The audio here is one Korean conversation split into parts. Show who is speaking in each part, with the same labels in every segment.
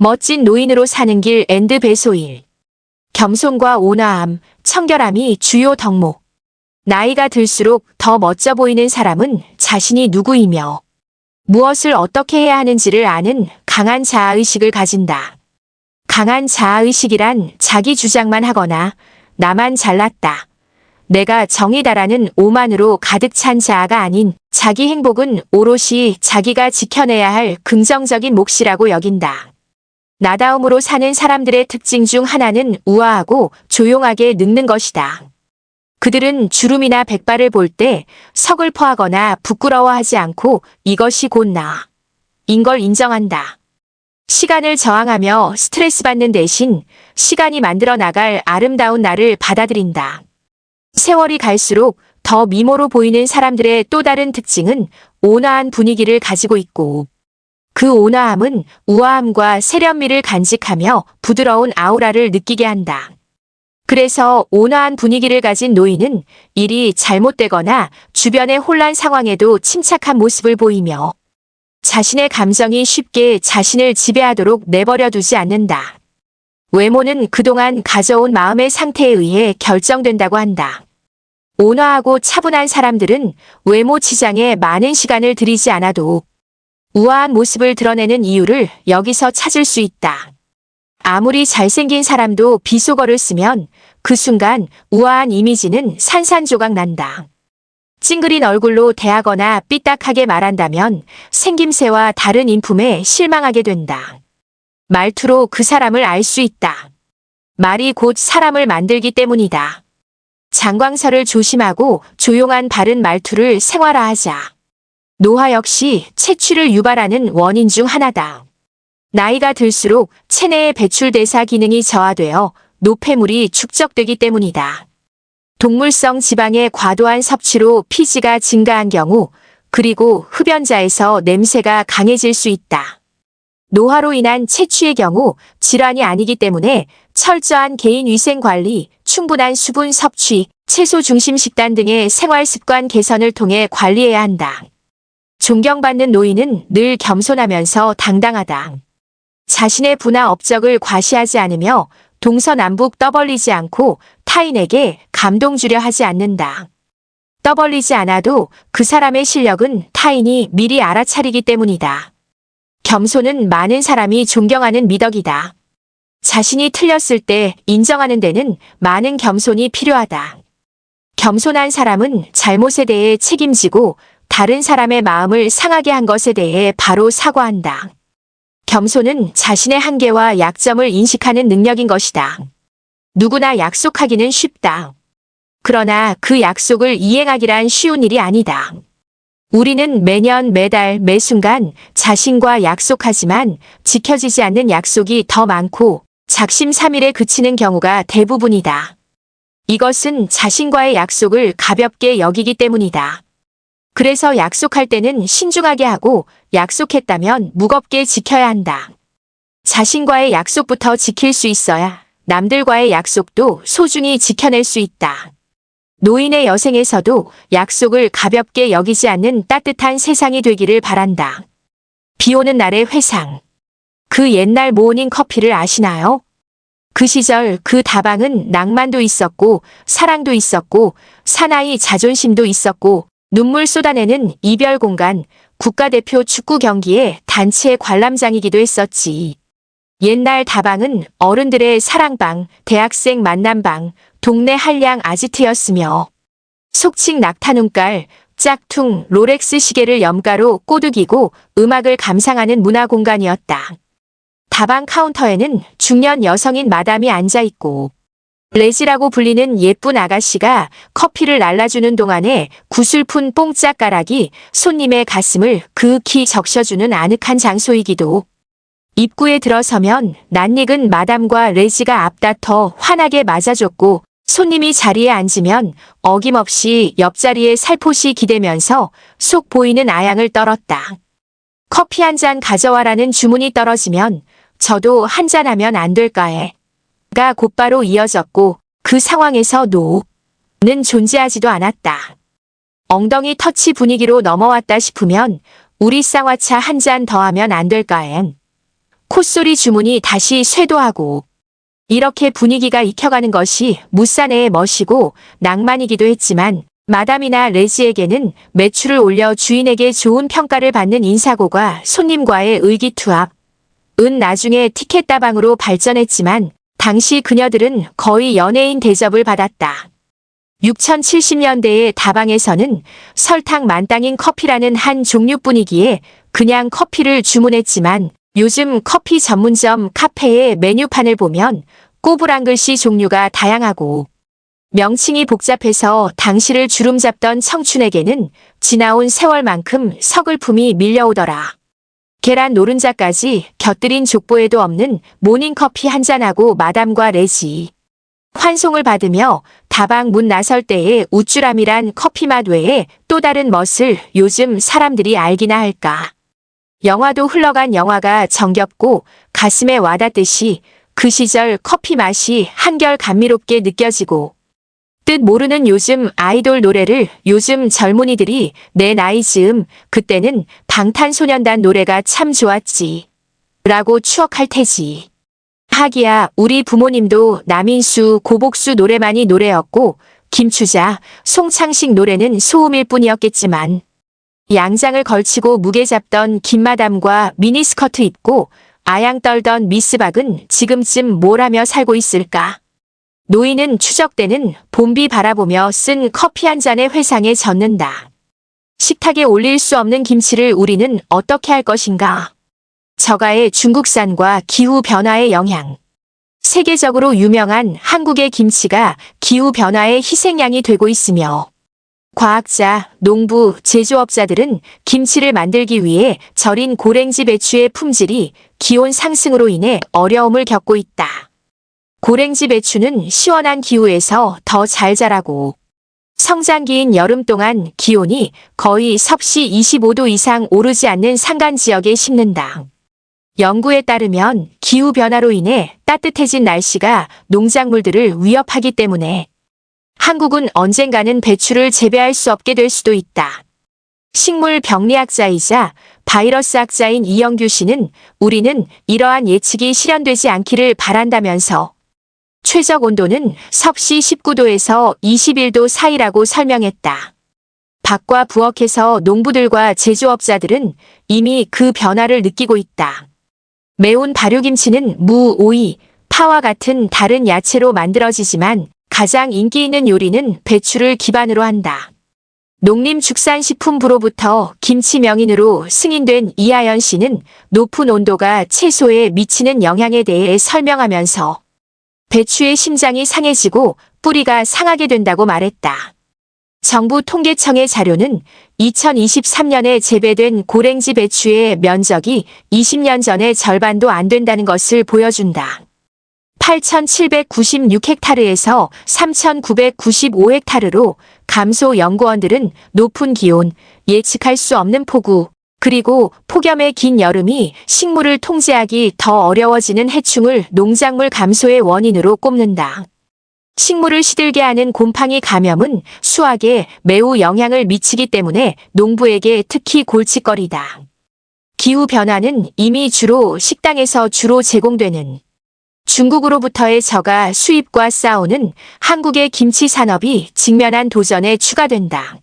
Speaker 1: 멋진 노인으로 사는 길 앤드 배소일. 겸손과 온화함, 청결함이 주요 덕목. 나이가 들수록 더 멋져 보이는 사람은 자신이 누구이며 무엇을 어떻게 해야 하는지를 아는 강한 자아의식을 가진다. 강한 자아의식이란 자기 주장만 하거나 나만 잘났다, 내가 정의다라는 오만으로 가득 찬 자아가 아닌 자기 행복은 오롯이 자기가 지켜내야 할 긍정적인 몫이라고 여긴다. 나다움으로 사는 사람들의 특징 중 하나는 우아하고 조용하게 늙는 것이다. 그들은 주름이나 백발을 볼 때 서글퍼하거나 부끄러워하지 않고 이것이 곧 나인 걸 인정한다. 시간을 저항하며 스트레스 받는 대신 시간이 만들어 나갈 아름다운 나를 받아들인다. 세월이 갈수록 더 미모로 보이는 사람들의 또 다른 특징은 온화한 분위기를 가지고 있고, 그 온화함은 우아함과 세련미를 간직하며 부드러운 아우라를 느끼게 한다. 그래서 온화한 분위기를 가진 노인은 일이 잘못되거나 주변의 혼란 상황에도 침착한 모습을 보이며 자신의 감정이 쉽게 자신을 지배하도록 내버려 두지 않는다. 외모는 그동안 가져온 마음의 상태에 의해 결정된다고 한다. 온화하고 차분한 사람들은 외모 치장에 많은 시간을 들이지 않아도 우아한 모습을 드러내는 이유를 여기서 찾을 수 있다. 아무리 잘생긴 사람도 비속어를 쓰면 그 순간 우아한 이미지는 산산조각 난다. 찡그린 얼굴로 대하거나 삐딱하게 말한다면 생김새와 다른 인품에 실망하게 된다. 말투로 그 사람을 알 수 있다. 말이 곧 사람을 만들기 때문이다. 장광설을 조심하고 조용한 바른 말투를 생활화하자. 노화 역시 체취를 유발하는 원인 중 하나다. 나이가 들수록 체내의 배출대사 기능이 저하되어 노폐물이 축적되기 때문이다. 동물성 지방의 과도한 섭취로 피지가 증가한 경우, 그리고 흡연자에서 냄새가 강해질 수 있다. 노화로 인한 체취의 경우 질환이 아니기 때문에 철저한 개인위생관리, 충분한 수분 섭취, 채소 중심 식단 등의 생활습관 개선을 통해 관리해야 한다. 존경받는 노인은 늘 겸손하면서 당당하다. 자신의 부나 업적을 과시하지 않으며 동서남북 떠벌리지 않고 타인에게 감동 주려 하지 않는다. 떠벌리지 않아도 그 사람의 실력은 타인이 미리 알아차리기 때문이다. 겸손은 많은 사람이 존경하는 미덕이다. 자신이 틀렸을 때 인정하는 데는 많은 겸손이 필요하다. 겸손한 사람은 잘못에 대해 책임지고 다른 사람의 마음을 상하게 한 것에 대해 바로 사과한다. 겸손은 자신의 한계와 약점을 인식하는 능력인 것이다. 누구나 약속하기는 쉽다. 그러나 그 약속을 이행하기란 쉬운 일이 아니다. 우리는 매년, 매달, 매순간 자신과 약속하지만 지켜지지 않는 약속이 더 많고 작심삼일에 그치는 경우가 대부분이다. 이것은 자신과의 약속을 가볍게 여기기 때문이다. 그래서 약속할 때는 신중하게 하고 약속했다면 무겁게 지켜야 한다. 자신과의 약속부터 지킬 수 있어야 남들과의 약속도 소중히 지켜낼 수 있다. 노인의 여생에서도 약속을 가볍게 여기지 않는 따뜻한 세상이 되기를 바란다. 비 오는 날의 회상. 그 옛날 모닝 커피를 아시나요? 그 시절 그 다방은 낭만도 있었고 사랑도 있었고 사나이 자존심도 있었고 눈물 쏟아내는 이별 공간, 국가대표 축구 경기의 단체 관람장이기도 했었지. 옛날 다방은 어른들의 사랑방, 대학생 만남방, 동네 한량 아지트였으며 속칭 낙타 눈깔, 짝퉁, 롤렉스 시계를 염가로 꼬드기고 음악을 감상하는 문화 공간이었다. 다방 카운터에는 중년 여성인 마담이 앉아있고 레지라고 불리는 예쁜 아가씨가 커피를 날라주는 동안에 구슬픈 뽕짝가락이 손님의 가슴을 그윽히 적셔주는 아늑한 장소이기도. 입구에 들어서면 낯익은 마담과 레지가 앞다퉈 환하게 맞아줬고 손님이 자리에 앉으면 어김없이 옆자리에 살포시 기대면서 속 보이는 아양을 떨었다. 커피 한 잔 가져와라는 주문이 떨어지면 저도 한 잔하면 안 될까에? 가 곧바로 이어졌고 그 상황에서 노는 존재하지도 않았다. 엉덩이 터치 분위기로 넘어왔다 싶으면 우리 쌍화차 한 잔 더 하면 안 될까엔? 콧소리 주문이 다시 쇄도하고. 이렇게 분위기가 익혀가는 것이 무사내의 멋이고 낭만이기도 했지만 마담이나 레지에게는 매출을 올려 주인에게 좋은 평가를 받는 인사고가 손님과의 의기투합. 은 나중에 티켓다방으로 발전했지만 당시 그녀들은 거의 연예인 대접을 받았다. 6070년대의 다방에서는 설탕 만땅인 커피라는 한 종류뿐이기에 그냥 커피를 주문했지만 요즘 커피 전문점 카페의 메뉴판을 보면 꼬부랑 글씨 종류가 다양하고 명칭이 복잡해서 당시를 주름잡던 청춘에게는 지나온 세월만큼 서글픔이 밀려오더라. 계란 노른자까지 곁들인 족보에도 없는 모닝커피 한잔하고 마담과 레지. 환송을 받으며 다방 문 나설 때의 우쭐함이란 커피맛 외에 또 다른 멋을 요즘 사람들이 알기나 할까. 영화도 흘러간 영화가 정겹고 가슴에 와닿듯이 그 시절 커피 맛이 한결 감미롭게 느껴지고 뜻 모르는 요즘 아이돌 노래를 요즘 젊은이들이 내 나이 즈음 그때는 방탄소년단 노래가 참 좋았지 라고 추억할 테지. 하기야 우리 부모님도 남인수, 고복수 노래만이 노래였고 김추자, 송창식 노래는 소음일 뿐이었겠지만 양장을 걸치고 무게 잡던 김마담과 미니스커트 입고 아양 떨던 미스박은 지금쯤 뭘 하며 살고 있을까? 노인은 추적되는 봄비 바라보며 쓴 커피 한 잔의 회상에 젖는다. 식탁에 올릴 수 없는 김치를 우리는 어떻게 할 것인가? 저가의 중국산과 기후 변화의 영향. 세계적으로 유명한 한국의 김치가 기후 변화의 희생양이 되고 있으며 과학자, 농부, 제조업자들은 김치를 만들기 위해 절인 고랭지 배추의 품질이 기온 상승으로 인해 어려움을 겪고 있다. 고랭지 배추는 시원한 기후에서 더 잘 자라고 성장기인 여름 동안 기온이 거의 섭씨 25도 이상 오르지 않는 산간 지역에 심는다. 연구에 따르면 기후변화로 인해 따뜻해진 날씨가 농작물들을 위협하기 때문에 한국은 언젠가는 배추를 재배할 수 없게 될 수도 있다. 식물 병리학자이자 바이러스 학자인 이영규 씨는 우리는 이러한 예측이 실현되지 않기를 바란다면서 최적 온도는 섭씨 19도에서 21도 사이라고 설명했다. 밖과 부엌에서 농부들과 제조업자들은 이미 그 변화를 느끼고 있다. 매운 발효김치는 무, 오이, 파와 같은 다른 야채로 만들어지지만 가장 인기 있는 요리는 배추를 기반으로 한다. 농림축산식품부로부터 김치 명인으로 승인된 이하연 씨는 높은 온도가 채소에 미치는 영향에 대해 설명하면서 배추의 심장이 상해지고 뿌리가 상하게 된다고 말했다. 정부 통계청의 자료는 2023년에 재배된 고랭지 배추의 면적이 20년 전의 절반도 안 된다는 것을 보여준다. 8,796헥타르에서 3,995헥타르로 감소 연구원들은 높은 기온, 예측할 수 없는 폭우, 그리고 폭염의 긴 여름이 식물을 통제하기 더 어려워지는 해충을 농작물 감소의 원인으로 꼽는다. 식물을 시들게 하는 곰팡이 감염은 수확에 매우 영향을 미치기 때문에 농부에게 특히 골칫거리다. 기후변화는 이미 주로 식당에서 주로 제공되는 중국으로부터의 저가 수입과 싸우는 한국의 김치 산업이 직면한 도전에 추가된다.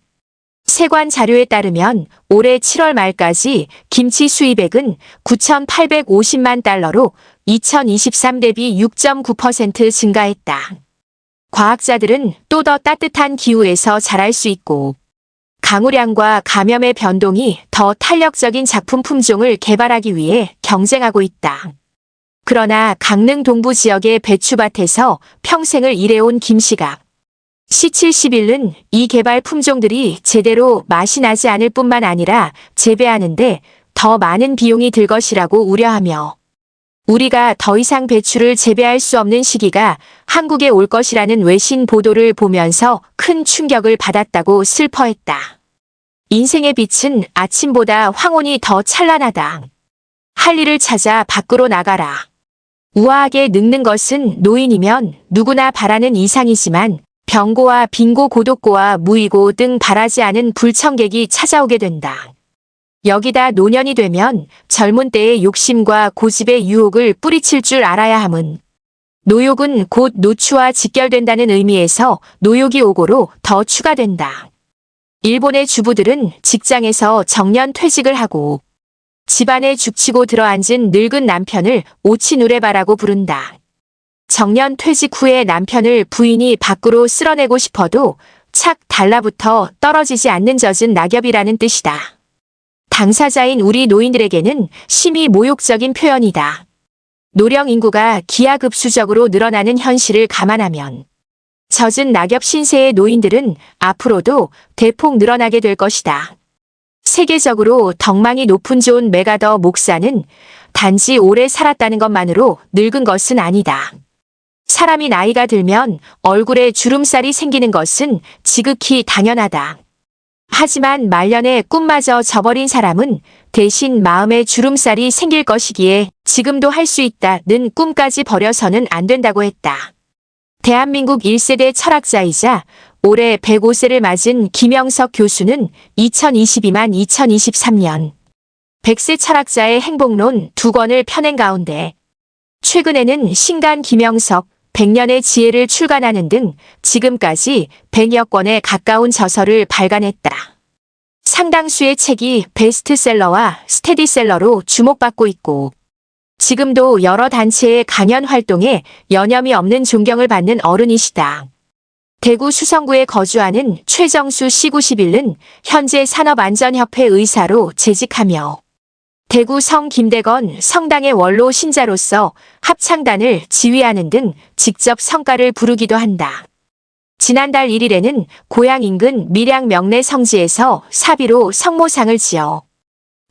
Speaker 1: 세관 자료에 따르면 올해 7월 말까지 김치 수입액은 9,850만 달러로 2023 대비 6.9% 증가했다. 과학자들은 또 더 따뜻한 기후에서 자랄 수 있고 강우량과 감염의 변동이 더 탄력적인 작품 품종을 개발하기 위해 경쟁하고 있다. 그러나 강릉 동부 지역의 배추밭에서 평생을 일해온 김씨가 C71은 이 개발 품종들이 제대로 맛이 나지 않을 뿐만 아니라 재배하는데 더 많은 비용이 들 것이라고 우려하며 우리가 더 이상 배추를 재배할 수 없는 시기가 한국에 올 것이라는 외신 보도를 보면서 큰 충격을 받았다고 슬퍼했다. 인생의 빛은 아침보다 황혼이 더 찬란하다. 할 일을 찾아 밖으로 나가라. 우아하게 늙는 것은 노인이면 누구나 바라는 이상이지만 병고와 빈고 고독고와 무의고 등 바라지 않은 불청객이 찾아오게 된다. 여기다 노년이 되면 젊은 때의 욕심과 고집의 유혹을 뿌리칠 줄 알아야 함은. 노욕은 곧 노추와 직결된다는 의미에서 노욕이 오고로 더 추가된다. 일본의 주부들은 직장에서 정년 퇴직을 하고 집안에 죽치고 들어앉은 늙은 남편을 오치 누레바라고 부른다. 정년 퇴직 후에 남편을 부인이 밖으로 쓸어내고 싶어도 착 달라붙어 떨어지지 않는 젖은 낙엽이라는 뜻이다. 당사자인 우리 노인들에게는 심히 모욕적인 표현이다. 노령 인구가 기하급수적으로 늘어나는 현실을 감안하면 젖은 낙엽 신세의 노인들은 앞으로도 대폭 늘어나게 될 것이다. 세계적으로 덕망이 높은 존 메가더 목사는 단지 오래 살았다는 것만으로 늙은 것은 아니다. 사람이 나이가 들면 얼굴에 주름살이 생기는 것은 지극히 당연하다. 하지만 말년에 꿈마저 저버린 사람은 대신 마음에 주름살이 생길 것이기에 지금도 할 수 있다는 꿈까지 버려서는 안 된다고 했다. 대한민국 1세대 철학자이자 올해 105세를 맞은 김영석 교수는 2023년 100세 철학자의 행복론 2권을 펴낸 가운데 최근에는 신간 김영석 100년의 지혜를 출간하는 등 지금까지 100여 권에 가까운 저서를 발간했다. 상당수의 책이 베스트셀러와 스테디셀러로 주목받고 있고 지금도 여러 단체의 강연 활동에 여념이 없는 존경을 받는 어른이시다. 대구 수성구에 거주하는 최정수 씨 91은 현재 산업안전협회 의사로 재직하며 대구 성 김대건 성당의 원로 신자로서 합창단을 지휘하는 등 직접 성가를 부르기도 한다. 지난달 1일에는 고향 인근 밀양 명내 성지에서 사비로 성모상을 지어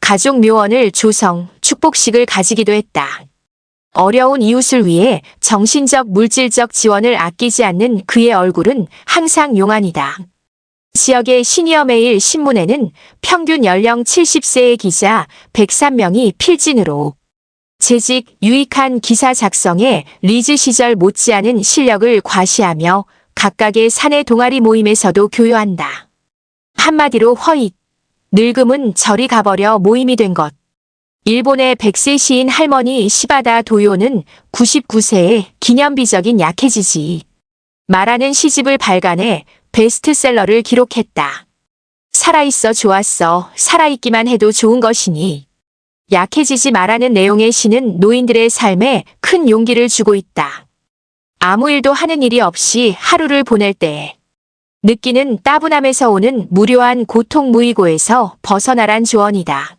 Speaker 1: 가족 묘원을 조성, 축복식을 가지기도 했다. 어려운 이웃을 위해 정신적, 물질적 지원을 아끼지 않는 그의 얼굴은 항상 용안이다. 지역의 시니어 메일 신문에는 평균 연령 70세의 기자 103명이 필진으로 재직, 유익한 기사 작성에 리즈 시절 못지않은 실력을 과시하며 각각의 사내 동아리 모임에서도 교요한다. 한마디로 허잇, 늙음은 저리 가버려 모임이 된 것. 일본의 100세 시인 할머니 시바다 도요는 99세에 기념비적인 약해지지 말하는 시집을 발간해 베스트셀러를 기록했다. 살아있어 좋았어. 살아있기만 해도 좋은 것이니. 약해지지 말라는 내용의 시는 노인들의 삶에 큰 용기를 주고 있다. 아무 일도 하는 일이 없이 하루를 보낼 때 느끼는 따분함에서 오는 무료한 고통 무이고에서 벗어나란 조언이다.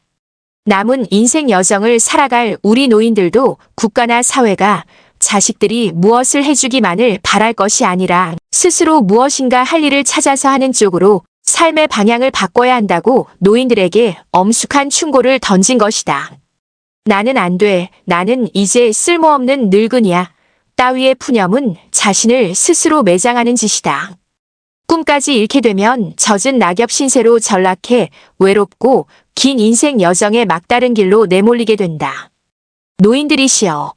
Speaker 1: 남은 인생 여정을 살아갈 우리 노인들도 국가나 사회가 자식들이 무엇을 해주기만을 바랄 것이 아니라 스스로 무엇인가 할 일을 찾아서 하는 쪽으로 삶의 방향을 바꿔야 한다고 노인들에게 엄숙한 충고를 던진 것이다. 나는 안 돼. 나는 이제 쓸모없는 늙은이야. 따위의 푸념은 자신을 스스로 매장하는 짓이다. 꿈까지 잃게 되면 젖은 낙엽 신세로 전락해 외롭고 긴 인생 여정의 막다른 길로 내몰리게 된다. 노인들이시여.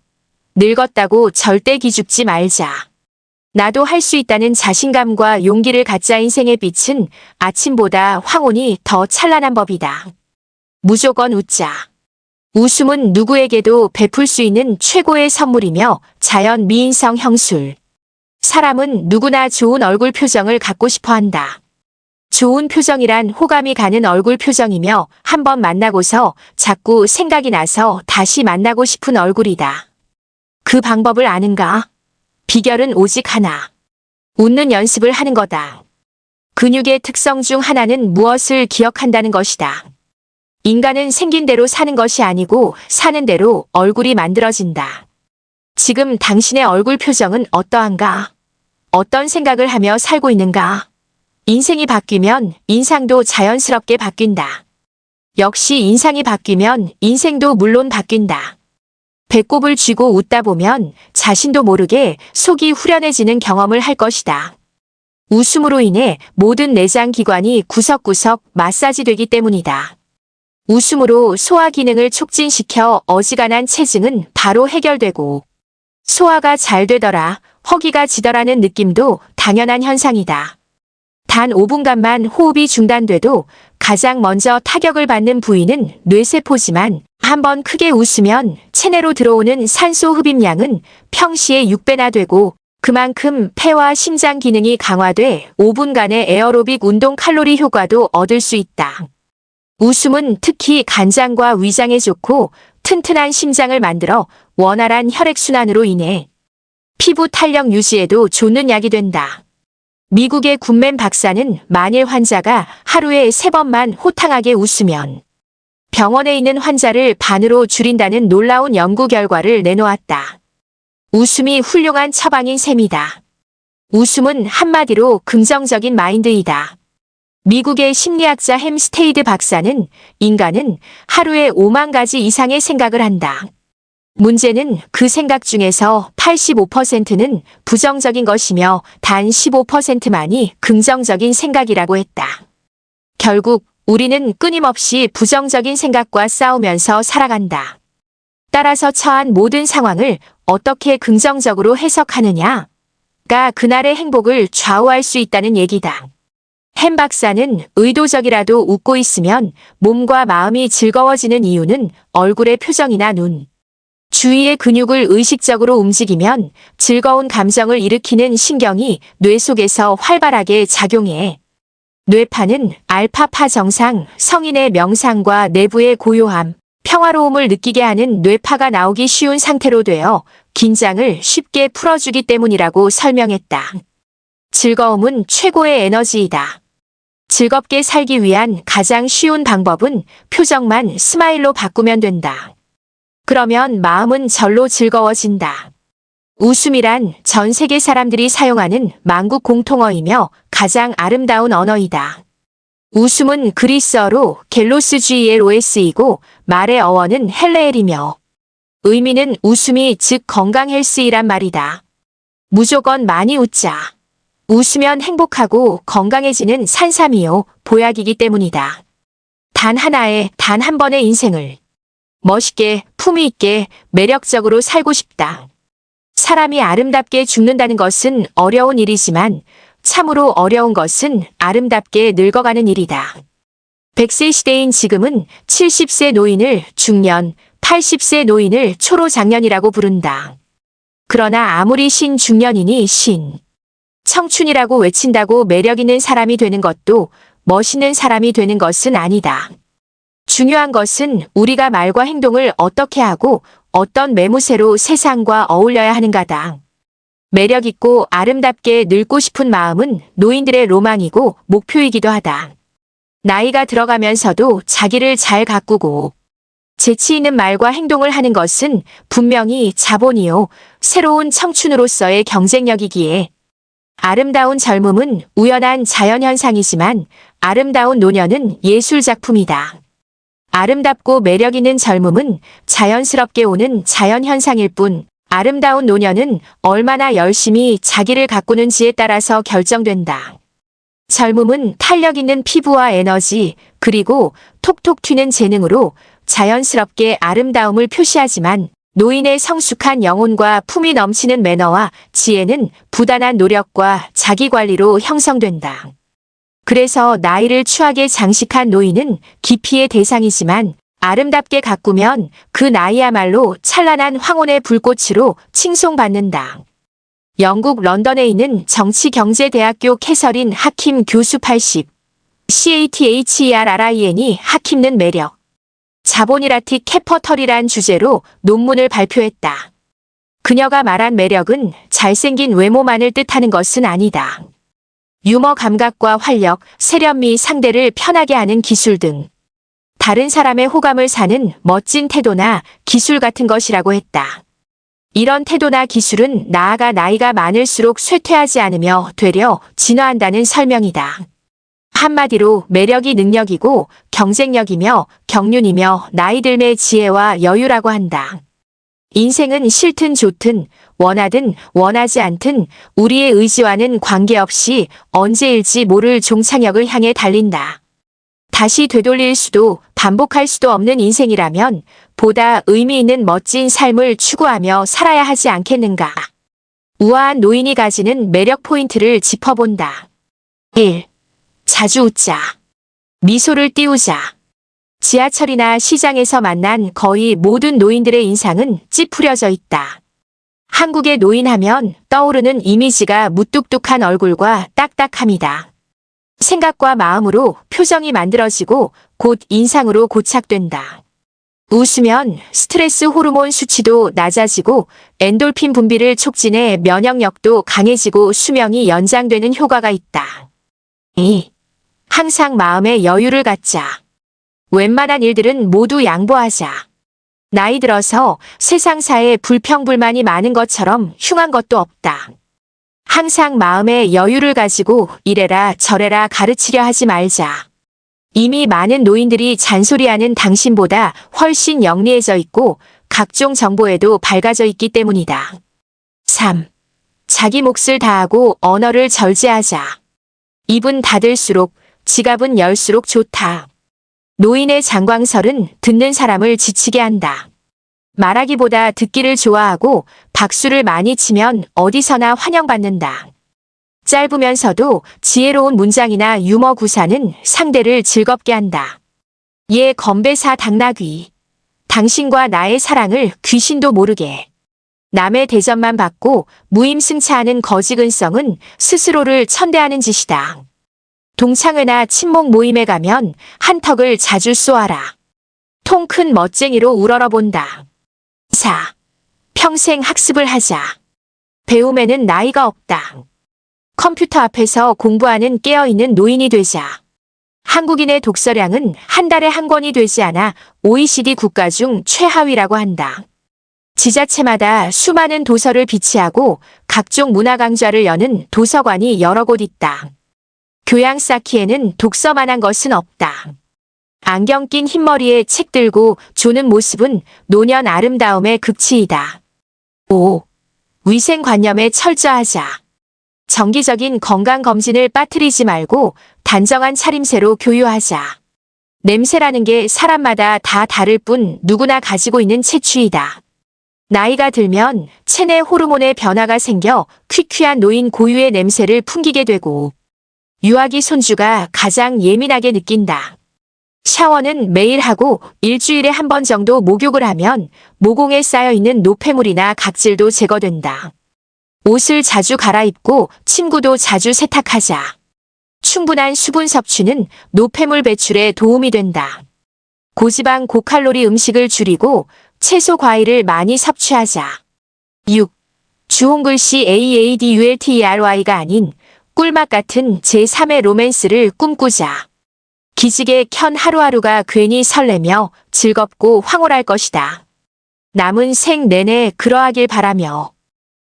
Speaker 1: 늙었다고 절대 기죽지 말자. 나도 할 수 있다는 자신감과 용기를 갖자. 인생의 빛은 아침보다 황혼이 더 찬란한 법이다. 무조건 웃자. 웃음은 누구에게도 베풀 수 있는 최고의 선물이며 자연 미인성 형술. 사람은 누구나 좋은 얼굴 표정을 갖고 싶어 한다. 좋은 표정이란 호감이 가는 얼굴 표정이며 한번 만나고서 자꾸 생각이 나서 다시 만나고 싶은 얼굴이다. 그 방법을 아는가? 비결은 오직 하나. 웃는 연습을 하는 거다. 근육의 특성 중 하나는 무엇을 기억한다는 것이다. 인간은 생긴 대로 사는 것이 아니고 사는 대로 얼굴이 만들어진다. 지금 당신의 얼굴 표정은 어떠한가? 어떤 생각을 하며 살고 있는가? 인생이 바뀌면 인상도 자연스럽게 바뀐다. 역시 인상이 바뀌면 인생도 물론 바뀐다. 배꼽을 쥐고 웃다 보면 자신도 모르게 속이 후련해지는 경험을 할 것이다. 웃음으로 인해 모든 내장 기관이 구석구석 마사지되기 때문이다. 웃음으로 소화 기능을 촉진시켜 어지간한 체증은 바로 해결되고 소화가 잘 되더라, 허기가 지더라는 느낌도 당연한 현상이다. 단 5분간만 호흡이 중단돼도 가장 먼저 타격을 받는 부위는 뇌세포지만 한번 크게 웃으면 체내로 들어오는 산소 흡입량은 평시의 6배나 되고 그만큼 폐와 심장 기능이 강화돼 5분간의 에어로빅 운동 칼로리 효과도 얻을 수 있다. 웃음은 특히 간장과 위장에 좋고 튼튼한 심장을 만들어 원활한 혈액순환으로 인해 피부 탄력 유지에도 좋은 약이 된다. 미국의 굿맨 박사는 만일 환자가 하루에 3번만 호탕하게 웃으면 병원에 있는 환자를 반으로 줄인다는 놀라운 연구 결과를 내놓았다. 웃음이 훌륭한 처방인 셈이다. 웃음은 한마디로 긍정적인 마인드이다. 미국의 심리학자 햄스테이드 박사는 인간은 하루에 5만 가지 이상의 생각을 한다. 문제는 그 생각 중에서 85%는 부정적인 것이며 단 15%만이 긍정적인 생각이라고 했다. 결국 우리는 끊임없이 부정적인 생각과 싸우면서 살아간다. 따라서 처한 모든 상황을 어떻게 긍정적으로 해석하느냐가 그날의 행복을 좌우할 수 있다는 얘기다. 햄 박사는 의도적이라도 웃고 있으면 몸과 마음이 즐거워지는 이유는 얼굴의 표정이나 눈, 주위의 근육을 의식적으로 움직이면 즐거운 감정을 일으키는 신경이 뇌 속에서 활발하게 작용해 뇌파는 알파파 정상, 성인의 명상과 내부의 고요함, 평화로움을 느끼게 하는 뇌파가 나오기 쉬운 상태로 되어 긴장을 쉽게 풀어주기 때문이라고 설명했다. 즐거움은 최고의 에너지이다. 즐겁게 살기 위한 가장 쉬운 방법은 표정만 스마일로 바꾸면 된다. 그러면 마음은 절로 즐거워진다. 웃음이란 전 세계 사람들이 사용하는 만국 공통어이며 가장 아름다운 언어이다. 웃음은 그리스어로 갤로스주의의 쓰이고 말의 어원은 헬레엘이며 의미는 웃음이 즉 건강 헬스이란 말이다. 무조건 많이 웃자. 웃으면 행복하고 건강해지는 산삼이요 보약이기 때문이다. 단 하나의 단 한 번의 인생을 멋있게 품위 있게 매력적으로 살고 싶다. 사람이 아름답게 죽는다는 것은 어려운 일이지만 참으로 어려운 것은 아름답게 늙어가는 일이다. 100세 시대인 지금은 70세 노인을 중년, 80세 노인을 초로장년이라고 부른다. 그러나 아무리 신중년이니 청춘이라고 외친다고 매력 있는 사람이 되는 것도 멋있는 사람이 되는 것은 아니다. 중요한 것은 우리가 말과 행동을 어떻게 하고 어떤 매무새로 세상과 어울려야 하는가다. 매력있고 아름답게 늙고 싶은 마음은 노인들의 로망이고 목표이기도 하다. 나이가 들어가면서도 자기를 잘 가꾸고 재치 있는 말과 행동을 하는 것은 분명히 자본이요 새로운 청춘으로서의 경쟁력이기에 아름다운 젊음은 우연한 자연현상이지만 아름다운 노년은 예술작품이다. 아름답고 매력있는 젊음은 자연스럽게 오는 자연현상일 뿐 아름다운 노년은 얼마나 열심히 자기를 가꾸는지에 따라서 결정된다. 젊음은 탄력 있는 피부와 에너지 그리고 톡톡 튀는 재능으로 자연스럽게 아름다움을 표시하지만 노인의 성숙한 영혼과 품이 넘치는 매너와 지혜는 부단한 노력과 자기관리로 형성된다. 그래서 나이를 추하게 장식한 노인은 기피의 대상이지만 아름답게 가꾸면 그 나이야말로 찬란한 황혼의 불꽃으로 칭송받는다. 영국 런던에 있는 정치경제대학교 캐서린 하킴 교수 CATHERRIN이 하킴는 매력, 자본이라틱 캐퍼털이란 주제로 논문을 발표했다. 그녀가 말한 매력은 잘생긴 외모만을 뜻하는 것은 아니다. 유머 감각과 활력, 세련미 상대를 편하게 하는 기술 등 다른 사람의 호감을 사는 멋진 태도나 기술 같은 것이라고 했다. 이런 태도나 기술은 나아가 나이가 많을수록 쇠퇴하지 않으며 되려 진화한다는 설명이다. 한마디로 매력이 능력이고 경쟁력이며 경륜이며 나이 들매 지혜와 여유라고 한다. 인생은 싫든 좋든 원하든 원하지 않든 우리의 의지와는 관계없이 언제일지 모를 종착역을 향해 달린다. 다시 되돌릴 수도 반복할 수도 없는 인생이라면 보다 의미 있는 멋진 삶을 추구하며 살아야 하지 않겠는가. 우아한 노인이 가지는 매력 포인트를 짚어본다. 1. 자주 웃자. 미소를 띄우자. 지하철이나 시장에서 만난 거의 모든 노인들의 인상은 찌푸려져 있다. 한국의 노인하면 떠오르는 이미지가 무뚝뚝한 얼굴과 딱딱함이다. 생각과 마음으로 표정이 만들어지고 곧 인상으로 고착된다. 웃으면 스트레스 호르몬 수치도 낮아지고 엔돌핀 분비를 촉진해 면역력도 강해지고 수명이 연장되는 효과가 있다. 2. 항상 마음에 여유를 갖자. 웬만한 일들은 모두 양보하자. 나이 들어서 세상사에 불평불만이 많은 것처럼 흉한 것도 없다. 항상 마음에 여유를 가지고 이래라 저래라 가르치려 하지 말자. 이미 많은 노인들이 잔소리하는 당신보다 훨씬 영리해져 있고 각종 정보에도 밝아져 있기 때문이다. 3. 자기 몫을 다하고 언어를 절제하자. 입은 닫을수록 지갑은 열수록 좋다. 노인의 장광설은 듣는 사람을 지치게 한다. 말하기보다 듣기를 좋아하고 박수를 많이 치면 어디서나 환영받는다. 짧으면서도 지혜로운 문장이나 유머 구사는 상대를 즐겁게 한다. 예 건배사 당나귀. 당신과 나의 사랑을 귀신도 모르게. 남의 대접만 받고 무임승차하는 거지근성은 스스로를 천대하는 짓이다. 동창회나 친목 모임에 가면 한턱을 자주 쏘아라. 통 큰 멋쟁이로 우러러본다. 4. 평생 학습을 하자. 배움에는 나이가 없다. 컴퓨터 앞에서 공부하는 깨어있는 노인이 되자. 한국인의 독서량은 한 달에 한 권이 되지 않아 OECD 국가 중 최하위라고 한다. 지자체마다 수많은 도서를 비치하고 각종 문화 강좌를 여는 도서관이 여러 곳 있다. 교양 쌓기에는 독서만한 것은 없다. 안경 낀 흰머리에 책 들고 조는 모습은 노년 아름다움의 극치이다. 5. 위생관념에 철저하자. 정기적인 건강검진을 빠뜨리지 말고 단정한 차림새로 교유하자. 냄새라는 게 사람마다 다 다를 뿐 누구나 가지고 있는 체취이다. 나이가 들면 체내 호르몬의 변화가 생겨 퀴퀴한 노인 고유의 냄새를 풍기게 되고 유아기 손주가 가장 예민하게 느낀다. 샤워는 매일 하고 일주일에 한 번 정도 목욕을 하면 모공에 쌓여있는 노폐물이나 각질도 제거된다. 옷을 자주 갈아입고 침구도 자주 세탁하자. 충분한 수분 섭취는 노폐물 배출에 도움이 된다. 고지방 고칼로리 음식을 줄이고 채소 과일을 많이 섭취하자. 6. 주홍글씨 AADULTERY가 아닌 꿀맛 같은 제3의 로맨스를 꿈꾸자. 기지개 켠 하루하루가 괜히 설레며 즐겁고 황홀할 것이다. 남은 생 내내 그러하길 바라며.